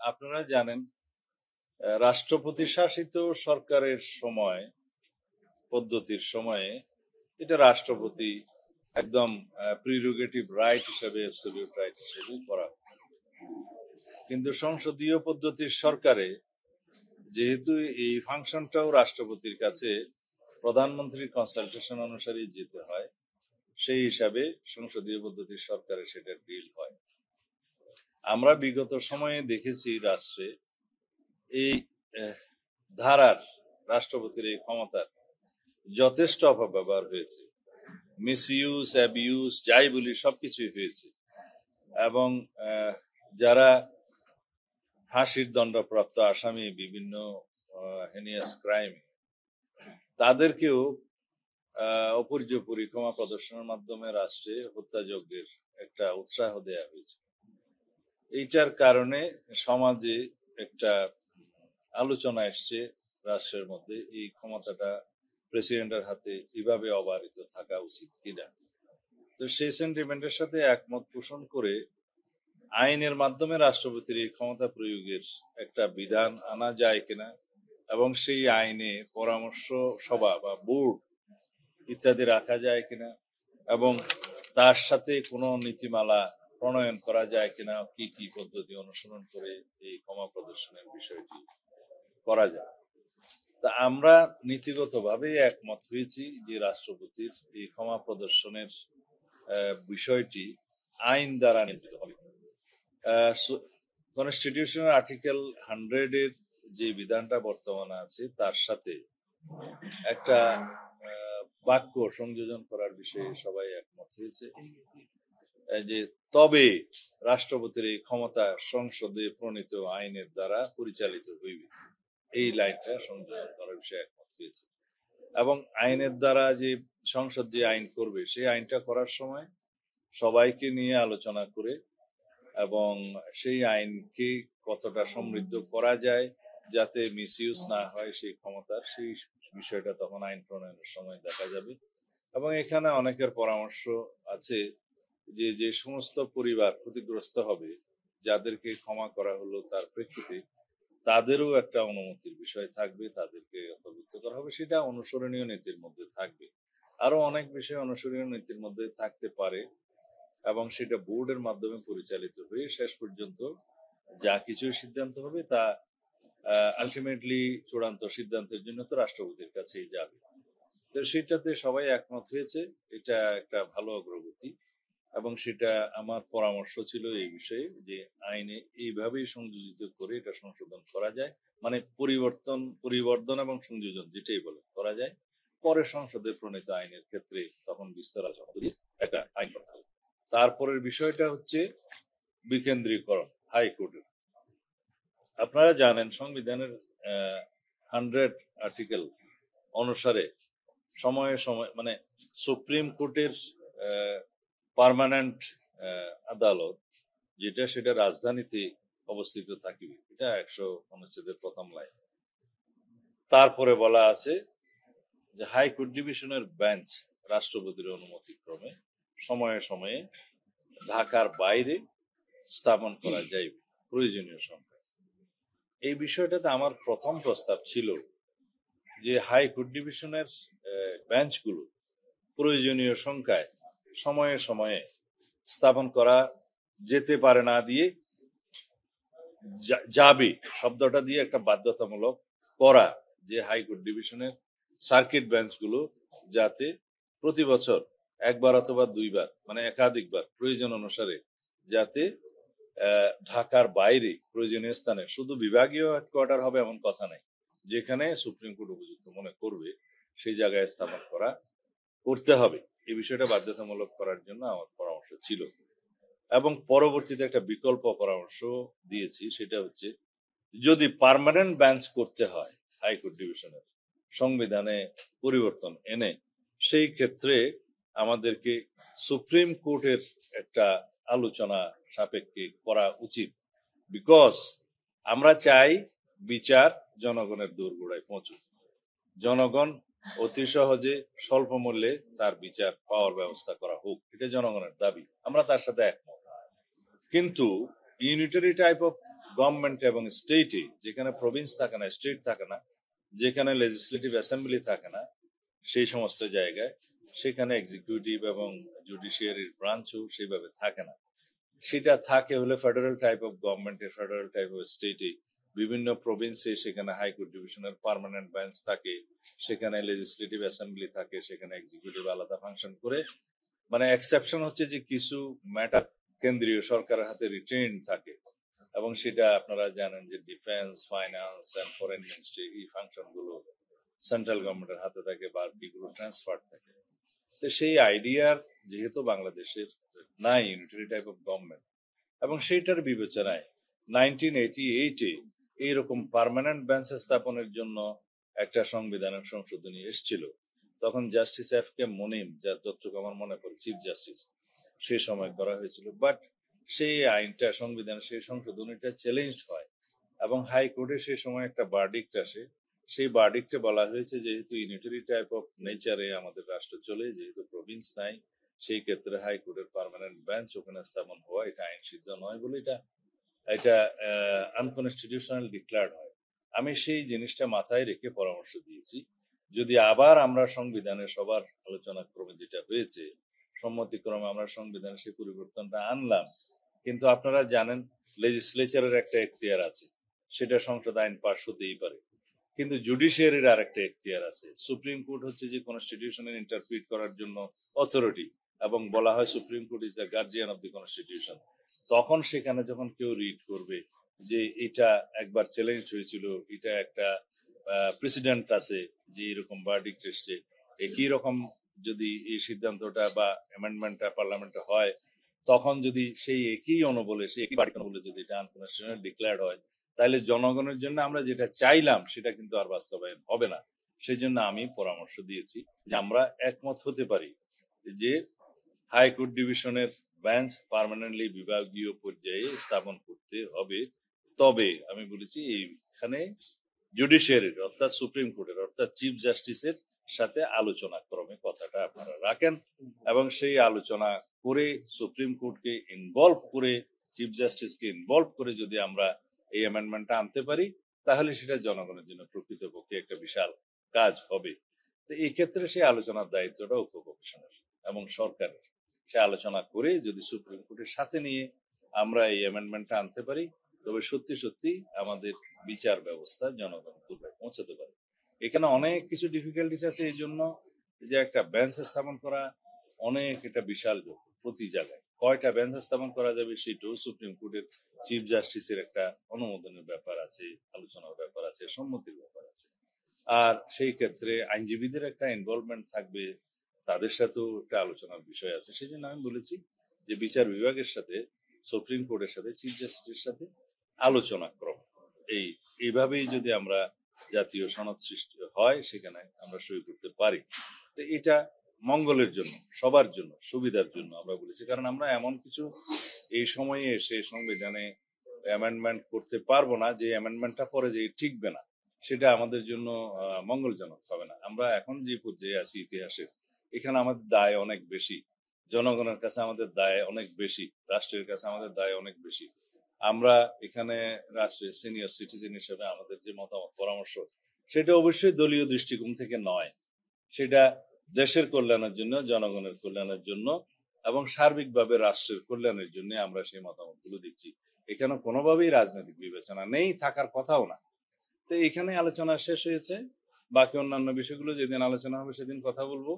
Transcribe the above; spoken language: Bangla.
আপনারা জানেন রাষ্ট্রপতি শাসিত সরকারের সময় পদ্ধতির সময়ে এটা রাষ্ট্রপতি একদম প্রিরোগেটিভ রাইট হিসেবে অ্যাবসলিউট রাইট হিসেবে করা। কিন্তু সংসদীয় পদ্ধতির সরকারে যেহেতু এই ফাংশনটাও রাষ্ট্রপতির কাছে প্রধানমন্ত্রীর কনসালটেশন অনুসারে যেতে হয়, সেই হিসাবে সংসদীয় পদ্ধতির সরকারে সেটার ডিল হয়। আমরা বিগত সময়ে দেখেছি রাষ্ট্রে এই ধারার রাষ্ট্রপতির এই ক্ষমতার যথেষ্ট অপব্যবহার হয়েছে, মিসইউজ অ্যাবিউজ যাই বলি সবকিছুই হয়েছে। এবং যারা ফাঁসির দণ্ডপ্রাপ্ত আসামি বিভিন্ন হেনিয়াস ক্রাইম, তাদেরকেও অপর্যাপ্ত ক্ষমা প্রদর্শনের মাধ্যমে রাষ্ট্রে হত্যাযজ্ঞের একটা উৎসাহ দেয়া হয়েছে। এইটার কারণে সমাজে একটা আলোচনা এসছে রাষ্ট্রের মধ্যে এই ক্ষমতাটা প্রেসিডেন্টের হাতে এভাবে অবারিত থাকা উচিত কিনা। তো সেই সেন্টিমেন্টের সাথে একমত পোষণ করে আইনের মাধ্যমে রাষ্ট্রপতির এই ক্ষমতা প্রয়োগের একটা বিধান আনা যায় কিনা এবং সেই আইনে পরামর্শ সভা বা বোর্ড ইত্যাদি রাখা যায় কিনা এবং তার সাথে কোনো নীতিমালা প্রণয়ন করা যায় কিনা, কি কি পদ্ধতি অনুসরণ করে এই ক্ষমা প্রদর্শনের বিষয়টি করা যায়। তা আমরা নীতিগতভাবে একমত হয়েছি যে রাষ্ট্রপতির এই ক্ষমা প্রদর্শনের বিষয়টি আইন দ্বারা নিয়ন্ত্রিত হবে। কনস্টিটিউশনের আর্টিকেল 100 এর যে বিধানটা বর্তমানে আছে তার সাথে একটা বাক্য সংযোজন করার বিষয়ে সবাই একমত হয়েছে যে তবে রাষ্ট্রপতির এই ক্ষমতা সংসদে প্রণীত আইনের দ্বারা পরিচালিত হইবে, এই লাইনটা সংযোজন করার বিষয়ে একমত হয়েছে। এবং আইনের দ্বারা যে সংসদ যে আইন করবে সেই আইনটা করার সময় সবাইকে নিয়ে আলোচনা করে এবং সেই আইনকে কতটা সমৃদ্ধ করা যায় যাতে মিসইউজ না হয় সেই ক্ষমতার, সেই বিষয়টা তখন আইন প্রণয়নের সময় দেখা যাবে। এবং এখানে অনেকের পরামর্শ আছে যে যে সমস্ত পরিবার ক্ষতিগ্রস্ত হবে, যাদেরকে ক্ষমা করা হলো তার প্রেক্ষিতে তাদেরও একটা অনুমতির বিষয় থাকবে, তাদেরকে অন্তর্ভুক্ত করা হবে, সেটা অনুসরণীয় নীতির মধ্যে থাকবে। আরো অনেক বিষয় অনুসরণীয় নীতির মধ্যে থাকতে পারে এবং সেটা বোর্ডের মাধ্যমে পরিচালিত হয়ে শেষ পর্যন্ত যা কিছু সিদ্ধান্ত হবে তা আলটিমেটলি চূড়ান্ত সিদ্ধান্তের জন্য তো রাষ্ট্রপতির কাছেই যাবে। তো সেটাতে সবাই একমত হয়েছে, এটা একটা ভালো অগ্রগতি। এবং সেটা আমার পরামর্শ ছিল এই বিষয়ে যে আইনে এইভাবেই সংযোজিত করে এটা সংশোধন করা যায়, মানে পরিবর্তন এবং সংযোজন যেটাই বলে করা যায়, পরে সংসদে প্রণীত আইনের ক্ষেত্রে তখন বিস্তার আলোচনা করে একটা আইন করা হবে। তারপরের বিষয়টা হচ্ছে বিকেন্দ্রীকরণ হাইকোর্টের। আপনারা জানেন সংবিধানের 100 আর্টিকেল অনুসারে সময়ে সময় মানে সুপ্রিম কোর্টের পার্মানেন্ট আদালত যেটা সেটা রাজধানীতে অবস্থিত থাকিবে, এটা 100 অনুচ্ছেদের প্রথম লাইন। তারপরে বলা আছে যে হাইকোর্ট ডিভিশনের বেঞ্চ রাষ্ট্রপতির অনুমতি ক্রমে সময়ে সময়ে ঢাকার বাইরে স্থাপন করা যাইবে প্রয়োজনীয় সংখ্যায়। এই বিষয়টাতে আমার প্রথম প্রস্তাব ছিল যে হাইকোর্ট ডিভিশনের বেঞ্চগুলো প্রয়োজনীয় সংখ্যায় সময়ে সময়ে স্থাপন করা যেতে পারে না দিয়ে যাবে শব্দটা দিয়ে একটা বাধ্যতামূলক করা, যে হাইকোর্ট ডিভিশনের সার্কিট বেঞ্চগুলো যাতে প্রতি বছর একবার অথবা দুইবার মানে একাধিকবার প্রয়োজন অনুসারে যাতে ঢাকার বাইরে প্রয়োজনীয় স্থানে, শুধু বিভাগীয় হেডকোয়ার্টার হবে এমন কথা নাই, যেখানে সুপ্রিম কোর্ট উপযুক্ত মনে করবে সেই জায়গায় স্থাপন করতে হবে। এই বিষয়টা বাধ্যতামূলক করার জন্য আমার পরামর্শ ছিল। এবং পরবর্তীতে একটা বিকল্প পরামর্শ দিয়েছি, সেটা হচ্ছে যদি পার্মানেন্ট বেঞ্চ করতে হয় হাইকোর্ট ডিভিশনের সংবিধানে পরিবর্তন এনে, সেই ক্ষেত্রে আমাদেরকে সুপ্রিম কোর্টের একটা আলোচনা সাপেক্ষে করা উচিত। বিকজ আমরা চাই বিচার জনগণের দোরগোড়ায় পৌঁছুক, জনগণ অতি সহজে স্বল্প মূল্যে তার বিচার পাওয়ার ব্যবস্থা করা হোক, এটা জনগণের দাবি, আমরা তার সাথে একমত। কিন্তু ইউনিটারি টাইপ অফ গভর্নমেন্ট এবং স্টেটে, যেখানে প্রভিন্স থাকে না, স্টেট থাকে না, যেখানে লেজিসলেটিভ অ্যাসেম্বলি থাকে না, সেই সমস্ত জায়গায় সেখানে এক্সিকিউটিভ এবং জুডিশিয়ারির ব্রাঞ্চও সেইভাবে থাকে না। সেটা থাকে হলে ফেডারেল টাইপ অফ গভর্নমেন্টে, ফেডারেল টাইপ অফ স্টেটে, বিভিন্ন প্রভিন্সে সেখানে হাইকোর্ট ডিভিশনের পার্মানেন্ট বেঞ্চ থাকে, সেখানে লেজিসলেটিভ অ্যাসেম্বলি থাকে, সেখানে এক্সিকিউটিভ আলাদা ফাংশন করে। মানে এক্সেপশন হচ্ছে যে কিছু ম্যাটার কেন্দ্রীয় সরকারের হাতে রিটেইন থাকে, এবং সেটা আপনারা জানেন যে defence, finance and foreign ministry, এই ফাংশন গুলো সেন্ট্রাল গভর্নমেন্টের হাতে থাকে বা এগুলো ট্রান্সফার থাকে। তো সেই আইডিয়ার যেহেতু বাংলাদেশের নাই ইউনিটারি টাইপ অফ গভর্নমেন্ট, এবং সেইটার বিবেচনায় 1988-এ এইরকম পার্মানেন্ট বেঞ্চ স্থাপনের জন্য একটা সংবিধানের সংশোধনী এসেছিল। তখন জাস্টিস এফ কে মুনিম, যার যতটুকু আমার মনে পড়ে চিফ জাস্টিস, সেই সময় করা হয়েছিল। বাট সেই আইনটা, সংবিধানের সেই সংশোধনীটা চ্যালেঞ্জ হয় এবং হাইকোর্টে সেই সময় একটা ভার্ডিক্ট আসে। সেই ভার্ডিক্টে বলা হয়েছে যেহেতু ইউনিটারি টাইপ অফ নেচারে আমাদের রাষ্ট্র চলে, যেহেতু প্রভিন্স নাই, সেই ক্ষেত্রে হাইকোর্টের পার্মানেন্ট বেঞ্চ ওখানে স্থাপন হওয়া এটা আইন সিদ্ধ নয় বলে এটা এটা আনকনস্টিটিউশনাল ডিক্লার্ড হয়। আমি সেই জিনিসটা মাথায় রেখে পরামর্শ দিয়েছি, যদি আবার আমরা সংবিধানে সবার আলোচনা ক্রমে যেটা হয়েছে, সম্মতিক্রমে আমরা সংবিধানে সেই পরিবর্তনটা আনলাম, কিন্তু আপনারা জানেন লেজিসলেচারের একটা এখতিয়ার আছে, সেটা সংসদ আইন পাস হতেই পারে, কিন্তু জুডিশিয়ারির আর একটা এখতিয়ার আছে। সুপ্রিম কোর্ট হচ্ছে যে কনস্টিটিউশনের ইন্টারপ্রিট করার জন্য অথরিটি, এবং বলা হয় supreme court is the guardian of the constitution. তখন সেখানে যখন কেউ রিড করবে যে এটা একবার চ্যালেঞ্জ হয়েছিল, এটা একটা প্রেসিডেন্ট আছে যে এরকম ভার্ডিক্ট এসছে, একই রকম যদি এই সিদ্ধান্তটা বা অ্যামেন্ডমেন্টটা পার্লামেন্টে হয়, তখন যদি সেই একই অনুবলে, সেই একই ভার্ডিক্ট অনুবলে যদি এটা আনকনস্টিটিউশনাল ডিক্লেয়ার্ড হয়, তাহলে জনগণের জন্য আমরা যেটা চাইলাম সেটা কিন্তু আর বাস্তবায়ন হবে না। সেই জন্য আমি পরামর্শ দিয়েছি যে আমরা একমত হতে পারি যে হাইকোর্ট ডিভিশনের বেঞ্চ পার্মানেন্টলি বিভাগীয় পর্যায়ে স্থাপন করতে হবে। তবে আমি বলেছি এইখানে জুডিশিয়ারির অর্থাৎ সুপ্রিম কোর্টের অর্থাৎ চিফ জাস্টিসের সাথে আলোচনা ক্রমে কথাটা আপনারা রাখেন, এবং সেই আলোচনা করে সুপ্রিম কোর্টকে ইনভলভ করে, চিফ জাস্টিসকে ইনভলভ করে যদি আমরা এই অ্যামেন্ডমেন্টটা আনতে পারি, তাহলে সেটা জনগণের জন্য প্রকৃতপক্ষে একটা বিশাল কাজ হবে। তো এই ক্ষেত্রে সেই আলোচনার দায়িত্বটা উপকমিশনের এবং সরকারের। সে আলোচনা করে যদি সুপ্রিম কোর্টের সাথে নিয়ে আমরা এই অ্যামেন্ডমেন্টটা আনতে পারি, তবে সত্যি সত্যি আমাদের বিচার ব্যবস্থা জনগণ দুর্বল পৌঁছাতে পারে। এখানে অনেক কিছু ডিফিকাল্টিস আছে, এই জন্য যে একটা বেঞ্চ স্থাপন করা অনেক, এটা বিশাল ব্যাপার। প্রতি জায়গায় কয়টা বেঞ্চ স্থাপন করা যাবে সেটাও সুপ্রিম কোর্টের চিফ জাস্টিসের একটা অনুমোদনের ব্যাপার আছে, আলোচনার ব্যাপার আছে, সম্মতির ব্যাপার আছে। আর সেই ক্ষেত্রে আইনজীবীদের একটা ইনভলভমেন্ট থাকবে, তাদের সাথেও একটা আলোচনার বিষয় আছে। সেই জন্য আমি বলেছি যে বিচার বিভাগের সাথে, সুপ্রিম কোর্টের সাথে, চিফ জাস্টিসের সাথে আলোচনা ক্রম এইভাবেই যদি আমরা জাতীয় সনদ সৃষ্টি হয়, সেখানে আমরা সই করতে পারি। তো এটা মঙ্গলের জন্য, সবার জন্য, সুবিধার জন্য আমরা বলেছি। কারণ আমরা এমন কিছু এই সময়ে এসে সংবিধানে অ্যামেন্ডমেন্ট করতে পারবো না যে অ্যামেন্ডমেন্টটা পরে যে টিকবে না, সেটা আমাদের জন্য মঙ্গলজনক হবে না। আমরা এখন যে পর্যায়ে আছি ইতিহাসের, এখানে আমাদের দায় অনেক বেশি, জনগণের কাছে আমাদের দায় অনেক বেশি, রাষ্ট্রের কাছে আমাদের দায় অনেক বেশি। আমরা এখানে রাষ্ট্রের সিনিয়র সিটিজেন হিসেবে আমাদের যে মতামত, পরামর্শ, সেটা অবশ্যই দলীয় দৃষ্টিকোণ থেকে নয়, সেটা দেশের কল্যাণের জন্য, জনগণের কল্যাণের জন্য এবং সার্বিকভাবে রাষ্ট্রের কল্যাণের জন্য আমরা সেই মতামতগুলো দিচ্ছি। এখানে কোনোভাবেই রাজনৈতিক বিবেচনা নেই, থাকার কথাও না। তো এখানে আলোচনা শেষ হয়েছে, বাকি অন্যান্য বিষয়গুলো যেদিন আলোচনা হবে সেদিন কথা বলবো।